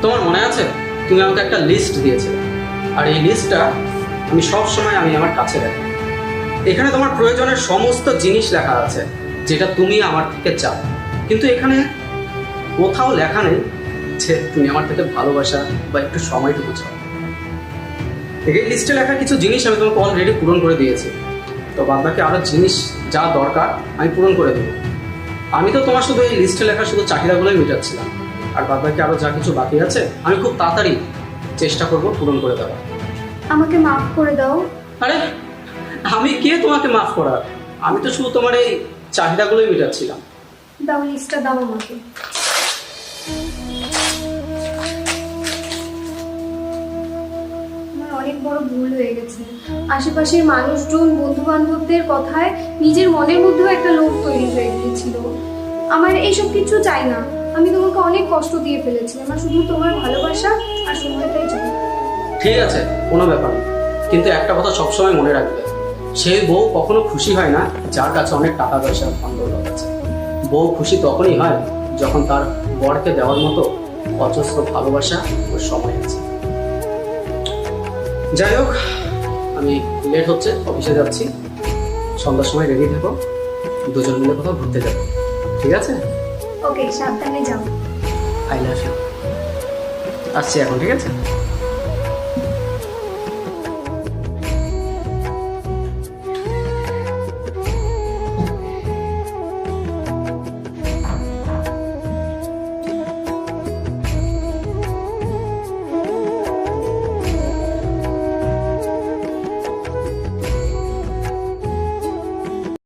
তোমার মনে আছে তুমি আমাকে একটা লিস্ট দিয়েছিলে, আর এই লিস্টটা আমি সব সময় আমার কাছে রাখি। এখানে তোমার প্রয়োজনের সমস্ত জিনিস লেখা আছে যেটা তুমি আমার থেকে চাও, কিন্তু এখানে কোথাও লেখা নেই যে তুমি আমার থেকে ভালোবাসা বা একটু সময়টুকু চাও। এই লিস্টে লেখা কিছু জিনিস আমি তোমাকে অলরেডি পূরণ করে দিয়েছি, তো বাদ বাকি আরো জিনিস যা দরকার আমি পূরণ করে দেবো। আমি তো তোমার শুধু এই লিস্টে লেখা শুধু চাহিদাগুলোই মেটাচ্ছিলাম, আর বাদ বাকি আরো যা কিছু বাকি আছে আমি খুব তাড়াতাড়ি চেষ্টা করব পূরণ করে দেওয়ার। আমাকে মাফ করে দাও। আরে আমি কে তোমাকে মাফ করার? আমি তো শুধু তোমার এই চাহিদাগুলোই মেটাচ্ছিলাম। দাও, লিস্টটা দাও আমাকে। আমার অনেক বড় ভুল হয়ে গেছে। আশেপাশের মানুষজন, বন্ধু বান্ধবদের কথায় নিজের মনের মধ্যেও একটা লোভ তৈরি হয়ে গিয়েছিল। আমার এইসব কিছু চাই না। আমি তোমাকে অনেক কষ্ট দিয়ে ফেলেছি। আমার শুধু তোমার ভালোবাসা আর সময়টাই চাই। ঠিক আছে, কোনো ব্যাপার না, কিন্তু একটা কথা সবসময় মনে রাখবে, সেই বউ কখনো খুশি হয় না যার কাছে অনেক টাকা পয়সা ধনদৌলত আছে। বউ খুশি তখনই হয় যখন তার বরকে দেওয়ার মতো অজস্র ভালোবাসা ও সময় আছে। যাই হোক, আমি লেট হচ্ছে, অফিসে যাচ্ছি। সন্ধ্যার সময় রেডি থাকো, দুজন মিলে কোথাও ঘুরতে যাবো, ঠিক আছে? ওকে, সাবধানে যাও। I love you. আসছি এখন, ঠিক আছে?